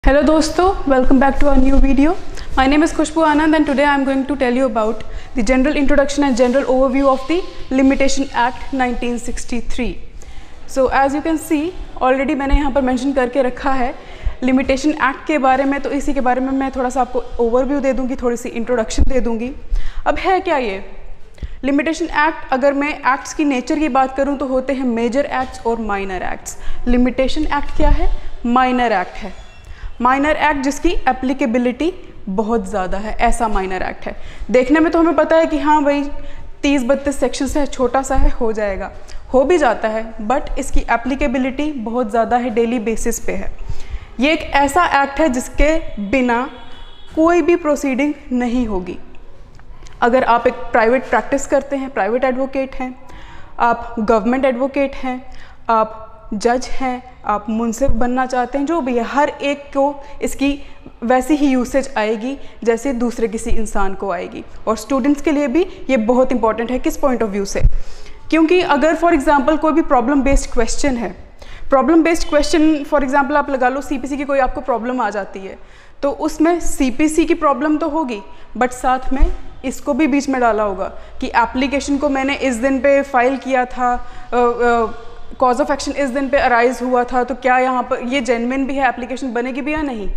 Hello dosto, welcome back to our new video. My name is Khushbu Anand and today I am going to tell you about the general introduction and general overview of the Limitation Act 1963. So as you can see, already मैंने यहाँ पर mention करके रखा है limitation act के बारे में, तो इसी के बारे में मैं थोड़ा सा आपको ओवरव्यू दे दूँगी, थोड़ी सी इंट्रोडक्शन दे दूँगी। अब है क्या ये लिमिटेशन एक्ट? अगर मैं एक्ट्स की नेचर की बात करूँ तो होते हैं मेजर एक्ट्स और माइनर एक्ट्स। लिमिटेशन एक्ट क्या है? माइनर एक्ट है। माइनर एक्ट जिसकी एप्लीकेबिलिटी बहुत ज़्यादा है, ऐसा माइनर एक्ट है। देखने में तो हमें पता है कि हाँ भाई 30-32 सेक्शन है, छोटा सा है, हो जाएगा, हो भी जाता है, बट इसकी एप्लीकेबिलिटी बहुत ज़्यादा है, डेली बेसिस पे है। ये एक ऐसा एक्ट है जिसके बिना कोई भी प्रोसीडिंग नहीं होगी। अगर आप एक प्राइवेट प्रैक्टिस करते हैं, प्राइवेट एडवोकेट हैं, आप गवर्नमेंट एडवोकेट हैं, आप जज हैं, आप मुंसिफ बनना चाहते हैं, जो भी है, हर एक को इसकी वैसी ही यूसेज आएगी जैसे दूसरे किसी इंसान को आएगी। और स्टूडेंट्स के लिए भी ये बहुत इंपॉर्टेंट है। किस पॉइंट ऑफ व्यू से? क्योंकि अगर फॉर एग्जांपल कोई भी प्रॉब्लम बेस्ड क्वेश्चन है, problem based question for example आप लगा लो सीपीसी की कोई आपको प्रॉब्लम आ जाती है, तो उसमें सीपीसी की प्रॉब्लम तो होगी, बट साथ में इसको भी बीच में डाला होगा कि एप्लीकेशन को मैंने इस दिन पे फाइल किया था, कॉज ऑफ एक्शन इस दिन पे अराइज हुआ था, तो क्या यहाँ पर ये जेन्युइन भी है, एप्लीकेशन बनेगी भी या नहीं,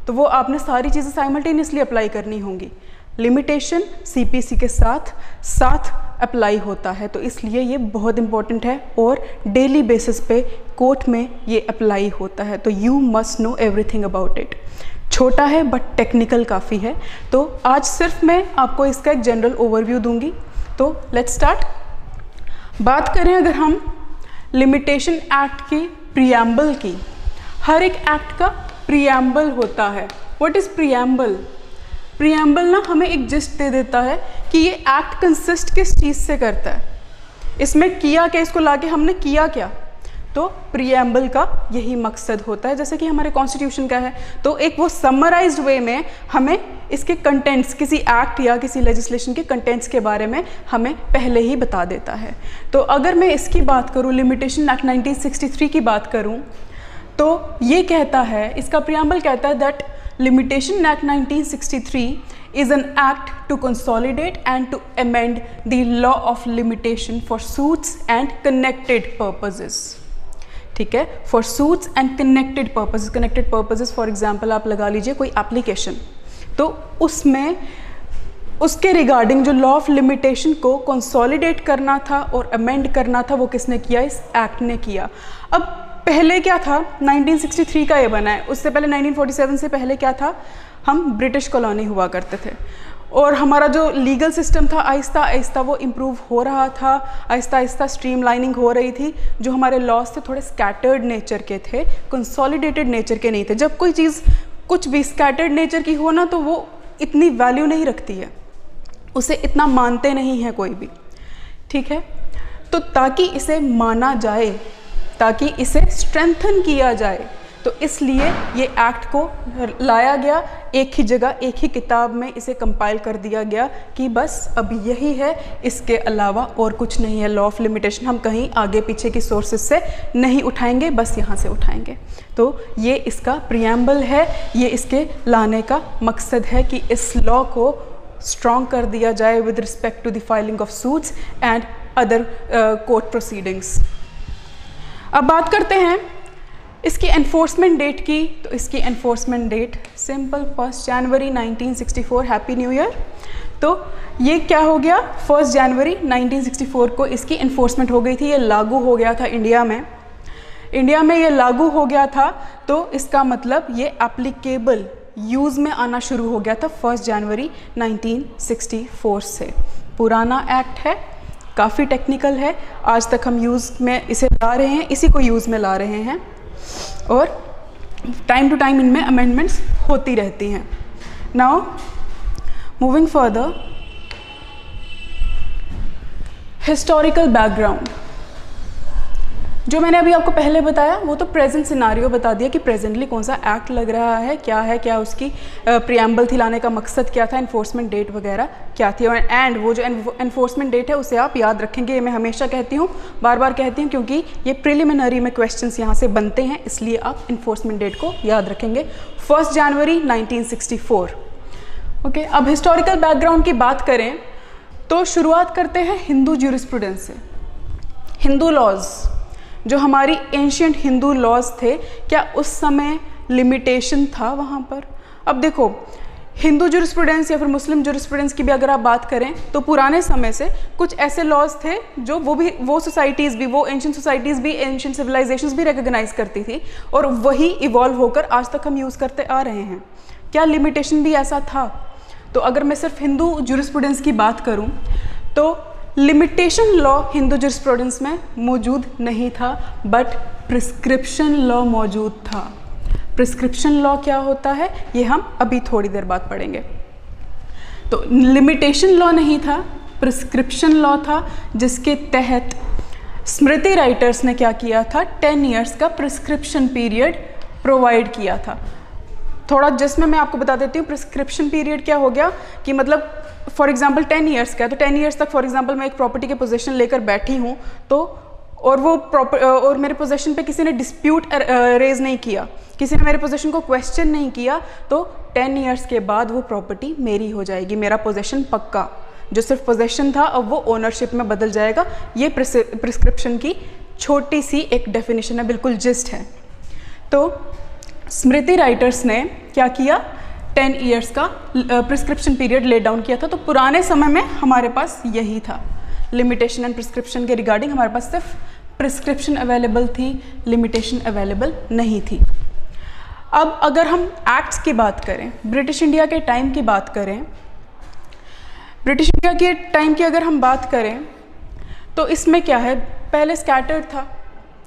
तो वो आपने सारी चीज़ें साइमल्टेनियसली अप्लाई करनी होंगी। लिमिटेशन सीपीसी के साथ अप्लाई होता है, तो इसलिए ये बहुत इंपॉर्टेंट है और डेली बेसिस पे कोर्ट में ये अप्लाई होता है, तो you must know everything about it. छोटा है बट टेक्निकल काफ़ी है, तो आज सिर्फ मैं आपको इसका एक जनरल ओवरव्यू दूंगी। तो लेट्स स्टार्ट। बात करें अगर हम लिमिटेशन एक्ट की प्रीएम्बल की, हर एक एक्ट का प्रीएम्बल होता है। What is preamble? प्रीएम्बल ना हमें एक जिस्ट दे देता है कि ये एक्ट कंसिस्ट किस चीज़ से करता है, इसमें किया क्या, इसको लाके हमने किया क्या। तो प्रीएम्बल का यही मकसद होता है, जैसे कि हमारे कॉन्स्टिट्यूशन का है, तो एक वो समराइज्ड वे में हमें इसके कंटेंट्स, किसी एक्ट या किसी लेजिस्लेशन के कंटेंट्स के बारे में हमें पहले ही बता देता है। तो अगर मैं इसकी बात करूँ, लिमिटेशन एक्ट 1963 की बात करूँ, तो ये कहता है, इसका प्रीएम्बल कहता है that limitation act 1963 is an act to consolidate and to amend the law of limitation for suits and connected purposes। ठीक है, for suits and connected purposes. Connected purposes for example आप लगा लीजिए कोई एप्लीकेशन, तो उसमें उसके रिगार्डिंग जो लॉ ऑफ लिमिटेशन को कंसोलिडेट करना था और अमेंड करना था, वो किसने किया? इस एक्ट ने किया। अब पहले क्या था? 1963 का ये बना है, उससे पहले 1947 से पहले क्या था? हम ब्रिटिश कॉलोनी हुआ करते थे और हमारा जो लीगल सिस्टम था आहिस्ता आहिस्ता वो इम्प्रूव हो रहा था, आहिस्ता आहिस्ता स्ट्रीमलाइनिंग हो रही थी। जो हमारे लॉज थे थोड़े स्कैटर्ड नेचर के थे, कंसोलिडेटेड नेचर के नहीं थे। जब कोई चीज़ कुछ भी स्कैटर्ड नेचर की हो ना, तो वो इतनी वैल्यू नहीं रखती है, उसे इतना मानते नहीं है कोई भी। ठीक है, तो ताकि इसे माना जाए, ताकि इसे स्ट्रेंथन किया जाए, तो इसलिए ये एक्ट को लाया गया एक ही जगह, एक ही किताब में इसे कंपाइल कर दिया गया कि बस अब यही है, इसके अलावा और कुछ नहीं है। लॉ ऑफ लिमिटेशन हम कहीं आगे पीछे की सोर्सेज से नहीं उठाएंगे, बस यहाँ से उठाएंगे। तो ये इसका प्रीएम्बल है, ये इसके लाने का मकसद है कि इस लॉ को स्ट्रॉन्ग कर दिया जाए with respect to the filing of suits and other court proceedings. अब बात करते हैं इसकी एनफोर्समेंट डेट की, तो इसकी एनफोर्समेंट डेट सिंपल 1 जनवरी 1964। Happy new year. तो ये क्या हो गया? 1 जनवरी 1964 को इसकी एनफोर्समेंट हो गई थी, ये लागू हो गया था इंडिया में। इंडिया में ये लागू हो गया था, तो इसका मतलब ये एप्लीकेबल यूज़ में आना शुरू हो गया था 1 जनवरी 1964 से। पुराना एक्ट है, काफ़ी टेक्निकल है, आज तक हम यूज़ में इसे ला रहे हैं, इसी को यूज़ में ला रहे हैं और टाइम टू टाइम इनमें अमेंडमेंट्स होती रहती हैं। Now moving further, historical background. जो मैंने अभी आपको पहले बताया वो तो प्रेजेंट सिनारियो बता दिया कि प्रेजेंटली कौन सा एक्ट लग रहा है, क्या उसकी प्रियम्बल थी, लाने का मकसद क्या था, एनफोर्समेंट डेट वगैरह क्या थी। और एंड वो जो एनफोर्समेंट डेट है उसे आप याद रखेंगे, ये मैं हमेशा कहती हूँ, बार बार कहती हूँ, क्योंकि ये प्रिलिमिनरी में क्वेश्चंस यहाँ से बनते हैं, इसलिए आप एनफोर्समेंट डेट को याद रखेंगे। 1 जनवरी 1964। ओके, अब हिस्टोरिकल बैकग्राउंड की बात करें तो शुरुआत करते हैं हिंदू ज्यूरिस्प्रूडेंस से। हिंदू लॉज, जो हमारी एंशियंट हिंदू लॉज थे, क्या उस समय लिमिटेशन था वहाँ पर? अब देखो, हिंदू ज्यूरिस्प्रूडेंस या फिर मुस्लिम ज्यूरिस्प्रूडेंस की भी अगर आप बात करें तो पुराने समय से कुछ ऐसे लॉज थे जो वो सोसाइटीज़ भी, वो एंशियंट सोसाइटीज़ भी, एंशियंट सिविलाइजेशंस भी रिकॉग्नाइज करती थी, और वही इवॉल्व होकर आज तक हम यूज़ करते आ रहे हैं। क्या लिमिटेशन भी ऐसा था? तो अगर मैं सिर्फ हिंदू ज्यूरिस्प्रूडेंस की बात करूं तो लिमिटेशन लॉ हिंदू ज्यूरिस्प्रूडेंस में मौजूद नहीं था, बट प्रिस्क्रिप्शन लॉ मौजूद था। प्रिस्क्रिप्शन लॉ क्या होता है ये हम अभी थोड़ी देर बाद पढ़ेंगे। तो लिमिटेशन लॉ नहीं था, प्रिस्क्रिप्शन लॉ था, जिसके तहत स्मृति राइटर्स ने क्या किया था, 10 ईयर्स का प्रिस्क्रिप्शन पीरियड प्रोवाइड किया था। थोड़ा जिसमें मैं आपको बता देती हूँ प्रिस्क्रिप्शन पीरियड क्या हो गया कि मतलब फॉर एग्जांपल 10 ईयर्स का है, तो 10 ईयर्स तक फॉर एग्जांपल मैं एक प्रॉपर्टी के पोजीशन लेकर बैठी हूँ, तो और मेरे पोजीशन पे किसी ने डिस्प्यूट रेज नहीं किया, किसी ने मेरे पोजीशन को क्वेश्चन नहीं किया, तो 10 ईयर्स के बाद वो प्रॉपर्टी मेरी हो जाएगी, मेरा पोजीशन पक्का। जो सिर्फ पोजीशन था अब वो ओनरशिप में बदल जाएगा। ये प्रिस्क्रिप्शन की छोटी सी एक डेफिनेशन है, बिल्कुल जिस्ट है। तो स्मृति राइटर्स ने क्या किया, 10 ईयर्स का प्रिस्क्रिप्शन पीरियड ले डाउन किया था। तो पुराने समय में हमारे पास यही था, लिमिटेशन एंड प्रिस्क्रिप्शन के रिगार्डिंग हमारे पास सिर्फ प्रिस्क्रिप्शन अवेलेबल थी, लिमिटेशन अवेलेबल नहीं थी। अब अगर हम एक्ट्स की बात करें, ब्रिटिश इंडिया के टाइम की बात करें, ब्रिटिश इंडिया के टाइम की अगर हम बात करें तो इसमें क्या है, पहले स्कैटर्ड था,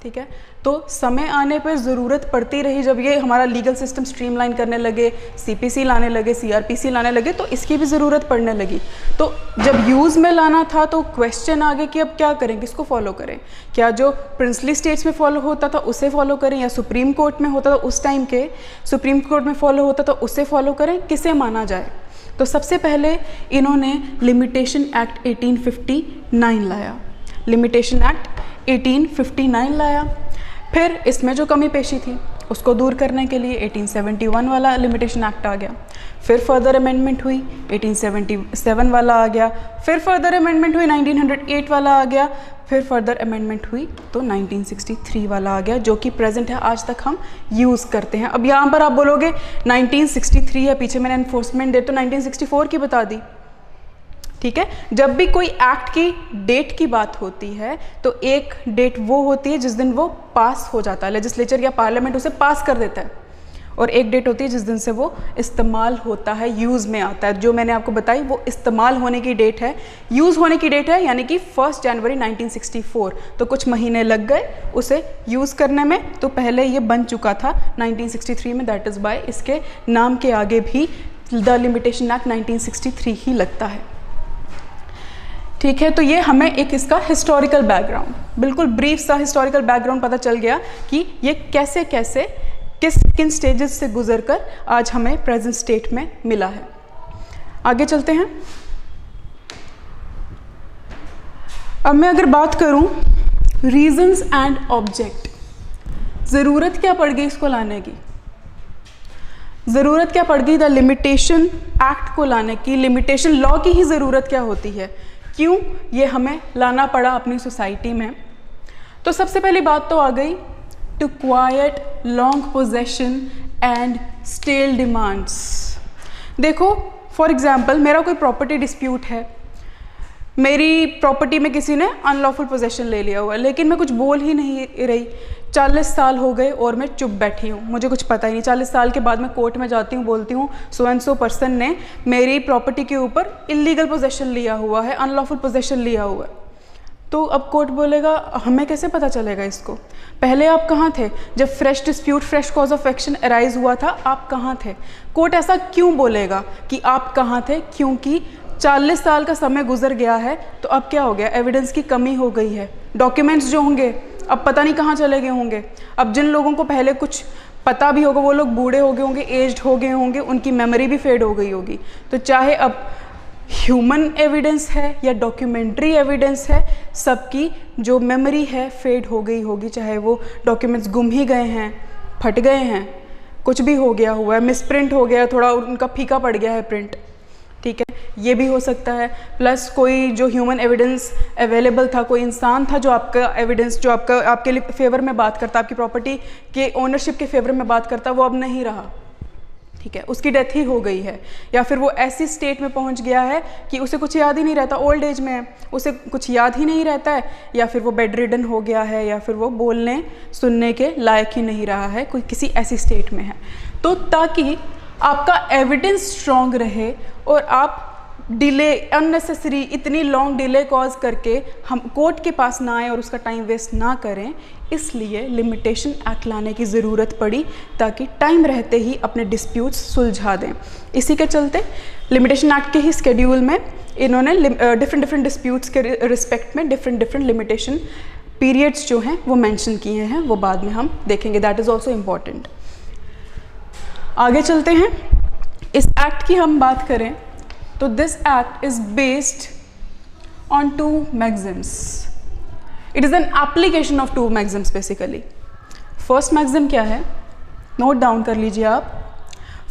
ठीक है, तो समय आने पर ज़रूरत पड़ती रही, जब ये हमारा लीगल सिस्टम स्ट्रीमलाइन करने लगे, सीपीसी लाने लगे, सीआरपीसी लाने लगे, तो इसकी भी ज़रूरत पड़ने लगी। तो जब यूज़ में लाना था तो क्वेश्चन आ गए कि अब क्या करें, किसको फॉलो करें, क्या जो प्रिंसली स्टेट्स में फॉलो होता था उसे फॉलो करें, या सुप्रीम कोर्ट में होता था उस टाइम के सुप्रीम कोर्ट में फॉलो होता था उसे फॉलो करें, किसे माना जाए? तो सबसे पहले इन्होंने लिमिटेशन एक्ट 1859 लाया, लिमिटेशन एक्ट 1859 लाया। फिर इसमें जो कमी पेशी थी उसको दूर करने के लिए 1871 वाला लिमिटेशन एक्ट आ गया, फिर फर्दर अमेंडमेंट हुई, 1877 वाला आ गया, फिर फर्दर अमेंडमेंट हुई, 1908 वाला आ गया, फिर फर्दर अमेंडमेंट हुई तो 1963 वाला आ गया, जो कि प्रेजेंट है, आज तक हम यूज़ करते हैं। अब यहाँ पर आप बोलोगे 1963 है, पीछे मैंने एनफोर्समेंट डेट तो 1964 की बता दी, ठीक है। जब भी कोई एक्ट की डेट की बात होती है तो एक डेट वो होती है जिस दिन वो पास हो जाता है, लेजिस्लेचर या पार्लियामेंट उसे पास कर देता है, और एक डेट होती है जिस दिन से वो इस्तेमाल होता है, यूज़ में आता है। जो मैंने आपको बताई वो इस्तेमाल होने की डेट है, यूज़ होने की डेट है, यानी कि 1 जनवरी 1964। तो कुछ महीने लग गए उसे यूज़ करने में, तो पहले ये बन चुका था 1963 में, दैट इज़ बाय इसके नाम के आगे भी द लिमिटेशन एक्ट 1963 ही लगता है, ठीक है। तो ये हमें एक इसका हिस्टोरिकल बैकग्राउंड, बिल्कुल ब्रीफ सा हिस्टोरिकल बैकग्राउंड पता चल गया कि ये कैसे कैसे किन स्टेजेस से गुजरकर आज हमें प्रेजेंट स्टेट में मिला है। आगे चलते हैं। अब मैं अगर बात करूं रीजंस एंड ऑब्जेक्ट, ज़रूरत क्या पड़ गई इसको लाने की, ज़रूरत क्या पड़ गई द लिमिटेशन एक्ट को लाने की, लिमिटेशन लॉ की ही ज़रूरत क्या होती है, क्यों ये हमें लाना पड़ा अपनी सोसाइटी में। तो सबसे पहली बात तो आ गई to quiet long possession and stale demands. देखो फॉर एग्जांपल मेरा कोई प्रॉपर्टी डिस्प्यूट है, मेरी प्रॉपर्टी में किसी ने अनलॉफुल पोजेशन ले लिया हुआ है, लेकिन मैं कुछ बोल ही नहीं रही, 40 साल हो गए और मैं चुप बैठी हूँ, मुझे कुछ पता ही नहीं। 40 साल के बाद मैं कोर्ट में जाती हूँ, बोलती हूँ सो एंड सो पर्सन ने मेरी प्रॉपर्टी के ऊपर इलीगल पोजेशन लिया हुआ है, अनलॉफुल पोजेशन लिया हुआ है, तो अब कोर्ट बोलेगा हमें कैसे पता चलेगा इसको, पहले आप कहाँ थे जब fresh dispute, fresh cause of action arise हुआ था, आप कहाँ थे? कोर्ट ऐसा क्यों बोलेगा कि आप कहाँ थे? क्योंकि 40 साल का समय गुजर गया है, तो अब क्या हो गया, एविडेंस की कमी हो गई है, डॉक्यूमेंट्स जो होंगे अब पता नहीं कहाँ चले गए होंगे। अब जिन लोगों को पहले कुछ पता भी होगा वो लोग बूढ़े हो गए होंगे, एज्ड हो गए होंगे, उनकी मेमोरी भी फेड हो गई होगी। तो चाहे अब ह्यूमन एविडेंस है या डॉक्यूमेंट्री एविडेंस है, सबकी जो मेमोरी है फेड हो गई होगी, चाहे वो डॉक्यूमेंट्स गुम ही गए हैं, फट गए हैं, कुछ भी हो गया हुआ है, मिसप्रिंट हो गया, थोड़ा उनका फीका पड़ गया है प्रिंट, ठीक है, ये भी हो सकता है। प्लस कोई जो ह्यूमन एविडेंस अवेलेबल था, कोई इंसान था जो आपका एविडेंस, जो आपके लिए फेवर में बात करता, आपकी प्रॉपर्टी के ओनरशिप के फेवर में बात करता, वो अब नहीं रहा, ठीक है, उसकी डेथ ही हो गई है, या फिर वो ऐसी स्टेट में पहुंच गया है कि उसे कुछ याद ही नहीं रहता, ओल्ड एज में है, उसे कुछ याद ही नहीं रहता है, या फिर वो बेड रिडन हो गया है, या फिर वो बोलने सुनने के लायक ही नहीं रहा है, कोई किसी ऐसी स्टेट में है। तो ताकि आपका एविडेंस स्ट्रॉन्ग रहे और आप डिले, अननेसेसरी इतनी लॉन्ग डिले कॉज करके हम कोर्ट के पास ना आए और उसका टाइम वेस्ट ना करें, इसलिए लिमिटेशन एक्ट लाने की ज़रूरत पड़ी, ताकि टाइम रहते ही अपने डिस्प्यूट्स सुलझा दें। इसी के चलते लिमिटेशन एक्ट के ही स्केड्यूल में इन्होंने डिफरेंट डिस्प्यूट्स के रिस्पेक्ट में डिफरेंट लिमिटेशन पीरियड्स जो हैं वो मेंशन किए हैं, वो बाद में हम देखेंगे, दैट इज़ ऑल्सो इम्पॉर्टेंट। आगे चलते हैं। इस एक्ट की हम बात करें तो this act is based on 2 maxims. It is an application of 2 maxims basically. First maxim क्या है, नोट डाउन कर लीजिए आप।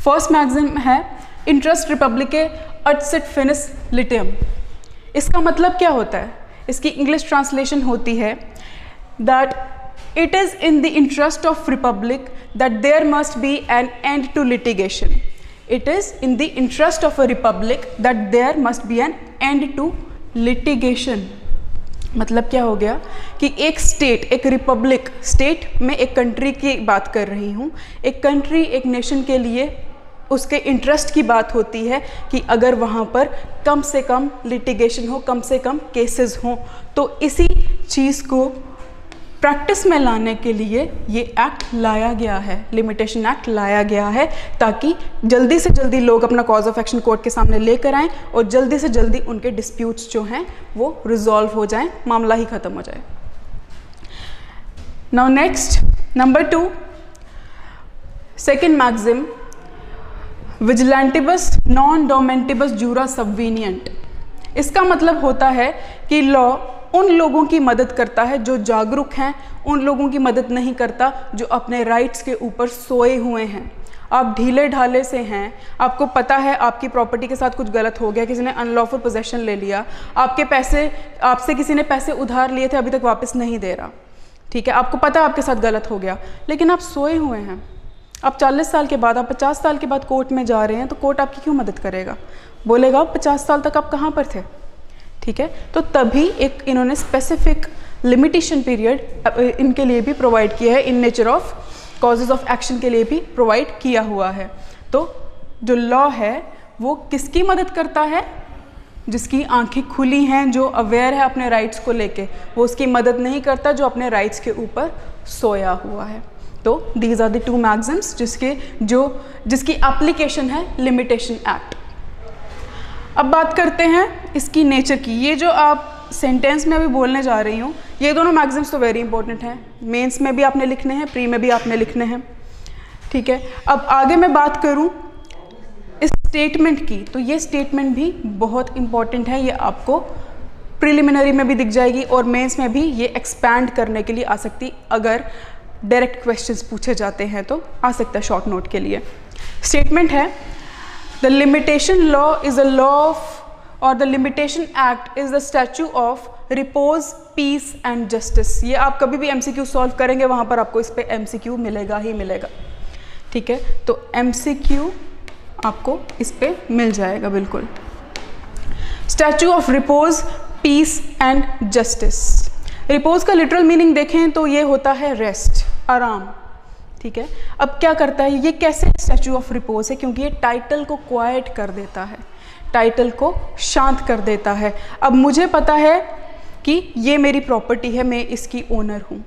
फर्स्ट मैक्सिम है इंटरेस्ट रिपब्लिके अटसिट फिनिस लिटियम। इसका मतलब क्या होता है, इसकी इंग्लिश ट्रांसलेशन होती है that it is in the interest of republic that there must be an end to litigation. It is in the interest of a republic that there must be an end to litigation. मतलब क्या हो गया कि एक state, एक Republic, state में एक country की बात कर रही हूँ, एक कंट्री, एक नेशन के लिए उसके इंटरेस्ट की बात होती है कि अगर वहाँ पर कम से कम लिटिगेशन हो, कम से कम केसेस हों। तो इसी चीज़ को प्रैक्टिस में लाने के लिए ये एक्ट लाया गया है, लिमिटेशन एक्ट लाया गया है, ताकि जल्दी से जल्दी लोग अपना कॉज ऑफ एक्शन कोर्ट के सामने लेकर आएँ और जल्दी से जल्दी उनके डिस्प्यूट्स जो हैं वो रिजॉल्व हो जाएं, मामला ही ख़त्म हो जाए। Now next, number 2, second maxim, vigilantibus non dormientibus jura subveniunt. इसका मतलब होता है कि लॉ उन लोगों की मदद करता है जो जागरूक हैं, उन लोगों की मदद नहीं करता जो अपने राइट्स के ऊपर सोए हुए हैं। आप ढीले ढाले से हैं, आपको पता है आपकी प्रॉपर्टी के साथ कुछ गलत हो गया, किसी ने अनलॉफुल पोजेशन ले लिया, आपके पैसे, आपसे किसी ने पैसे उधार लिए थे, अभी तक वापस नहीं दे रहा, ठीक है, आपको पता है आपके साथ गलत हो गया, लेकिन आप सोए हुए हैं। आप 40 साल के बाद, आप 50 साल के बाद कोर्ट में जा रहे हैं, तो कोर्ट आपकी क्यों मदद करेगा? बोलेगा 50 साल तक आप कहाँ पर थे, ठीक है। तो तभी एक इन्होंने स्पेसिफिक लिमिटेशन पीरियड इनके लिए भी प्रोवाइड किया है, in nature of causes of action के लिए भी प्रोवाइड किया हुआ है। तो जो लॉ है वो किसकी मदद करता है? जिसकी आंखें खुली हैं, जो अवेयर है अपने राइट्स को लेके, वो उसकी मदद नहीं करता जो अपने राइट्स के ऊपर सोया हुआ है। तो दीज आर द 2 मैक्सिम्स जिसकी एप्लीकेशन है लिमिटेशन एक्ट। अब बात करते हैं इसकी नेचर की। ये जो आप सेंटेंस में अभी बोलने जा रही हूँ, ये दोनों मैक्सिम्स तो वेरी इंपॉर्टेंट हैं, मेंस में भी आपने लिखने हैं, प्री में भी आपने लिखने हैं, ठीक है। अब आगे मैं बात करूँ इस स्टेटमेंट की, तो ये स्टेटमेंट भी बहुत इंपॉर्टेंट है, ये आपको प्रिलिमिनरी में भी दिख जाएगी और मेंस में भी ये एक्सपैंड करने के लिए आ सकती, अगर डायरेक्ट क्वेश्चंस पूछे जाते हैं तो आ सकता है शॉर्ट नोट के लिए। स्टेटमेंट है, the limitation law is a law of, और the limitation act is the statute of repose, peace and justice. ये आप कभी भी एमसीक्यू सॉल्व करेंगे वहाँ पर आपको इस पे एमसीक्यू मिलेगा ही मिलेगा, ठीक है। तो एमसीक्यू आपको इस पे मिल जाएगा बिल्कुल। Statute of repose, peace and justice. Repose का लिटरल मीनिंग देखें तो ये होता है रेस्ट, आराम, ठीक है। अब क्या करता है ये, कैसे स्टैच्यू ऑफ रिपोज है? क्योंकि ये टाइटल को क्वाइट कर देता है, टाइटल को शांत कर देता है। अब मुझे पता है कि ये मेरी प्रॉपर्टी है, मैं इसकी ओनर हूँ,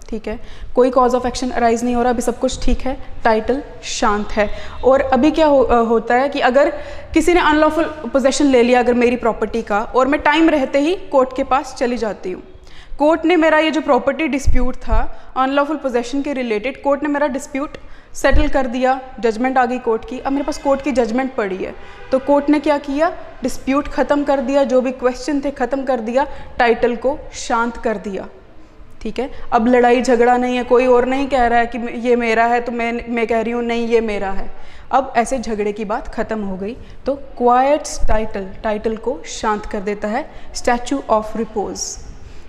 ठीक है, कोई कॉज ऑफ एक्शन अराइज नहीं हो रहा, अभी सब कुछ ठीक है, टाइटल शांत है। और अभी क्या होता है कि अगर किसी ने अनलॉफुल पोजेशन ले लिया अगर मेरी प्रॉपर्टी का, और मैं टाइम रहते ही कोर्ट के पास चली जाती हूँ, कोर्ट ने मेरा ये जो प्रॉपर्टी डिस्प्यूट था अनलॉफुल पोजेशन के रिलेटेड, कोर्ट ने मेरा डिस्प्यूट सेटल कर दिया, जजमेंट आ गई कोर्ट की। अब मेरे पास कोर्ट की जजमेंट पड़ी है, तो कोर्ट ने क्या किया, डिस्प्यूट ख़त्म कर दिया, जो भी क्वेश्चन थे ख़त्म कर दिया, टाइटल को शांत कर दिया। ठीक है, अब लड़ाई झगड़ा नहीं है, कोई और नहीं कह रहा है कि ये मेरा है तो मैं कह रही हूँ नहीं ये मेरा है। अब ऐसे झगड़े की बात ख़त्म हो गई, तो क्वाइट्स टाइटल को शांत कर देता है statue of repose.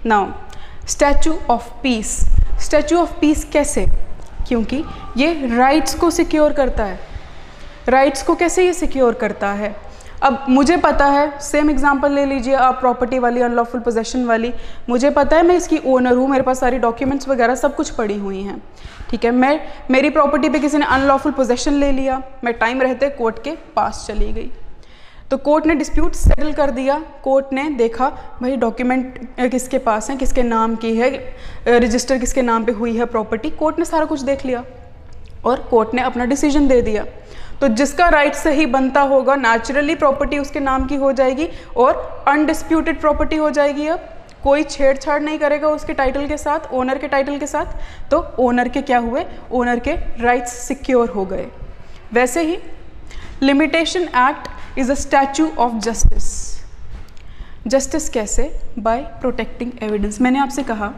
Now statue of peace, statue of peace कैसे, क्योंकि ये राइट्स को सिक्योर करता है। राइट्स को कैसे ये सिक्योर करता है, अब मुझे पता है, सेम एग्जांपल ले लीजिए आप प्रॉपर्टी वाली, अनलॉफुल पोजेशन वाली, मुझे पता है मैं इसकी ओनर हूँ, मेरे पास सारी डॉक्यूमेंट्स वगैरह सब कुछ पड़ी हुई हैं। ठीक है, मेरी प्रॉपर्टी पे किसी ने अनलॉफुल पोजेशन ले लिया, मैं टाइम रहते कोर्ट के पास चली गई, तो कोर्ट ने डिस्प्यूट सेटल कर दिया। कोर्ट ने देखा भाई डॉक्यूमेंट किसके पास है, किसके नाम की है, रजिस्टर किसके नाम पे हुई है प्रॉपर्टी, कोर्ट ने सारा कुछ देख लिया और कोर्ट ने अपना डिसीजन दे दिया। तो जिसका राइट सही बनता होगा नेचुरली प्रॉपर्टी उसके नाम की हो जाएगी और अनडिस्प्यूटेड प्रॉपर्टी हो जाएगी। अब कोई छेड़छाड़ नहीं करेगा उसके टाइटल के साथ, ओनर के टाइटल के साथ, तो ओनर के क्या हुए, ओनर के राइट्स सिक्योर हो गए। वैसे ही limitation act is a statute of justice. Justice कैसे, बाय प्रोटेक्टिंग एविडेंस। मैंने आपसे कहा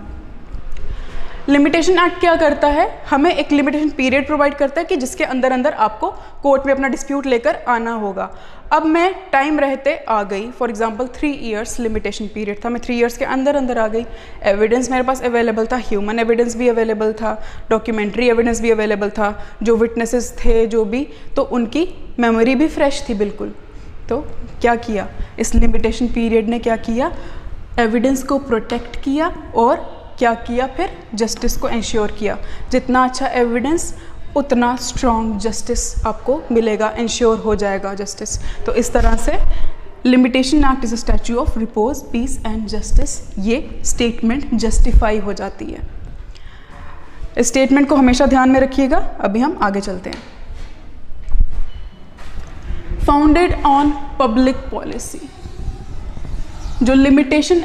लिमिटेशन एक्ट क्या करता है, हमें एक लिमिटेशन पीरियड प्रोवाइड करता है कि जिसके अंदर अंदर आपको कोर्ट में अपना डिस्प्यूट लेकर आना होगा। अब मैं टाइम रहते आ गई, for example 3 years limitation period था, मैं 3 इयर्स के अंदर अंदर आ गई, एविडेंस मेरे पास अवेलेबल था, ह्यूमन एविडेंस भी अवेलेबल था, डॉक्यूमेंट्री एविडेंस भी अवेलेबल था, जो विटनेसेस थे जो भी, तो उनकी मेमोरी भी फ्रेश थी बिल्कुल। तो क्या किया, इस लिमिटेशन पीरियड ने क्या किया, एविडेंस को प्रोटेक्ट किया और क्या किया, फिर जस्टिस को इंश्योर किया। जितना अच्छा एविडेंस उतना स्ट्रॉन्ग जस्टिस आपको मिलेगा, इंश्योर हो जाएगा जस्टिस। तो इस तरह से limitation act is a statute of repose, peace and justice, ये स्टेटमेंट जस्टिफाई हो जाती है। इस स्टेटमेंट को हमेशा ध्यान में रखिएगा। अभी हम आगे चलते हैं। फाउंडेड ऑन पब्लिक पॉलिसी, जो लिमिटेशन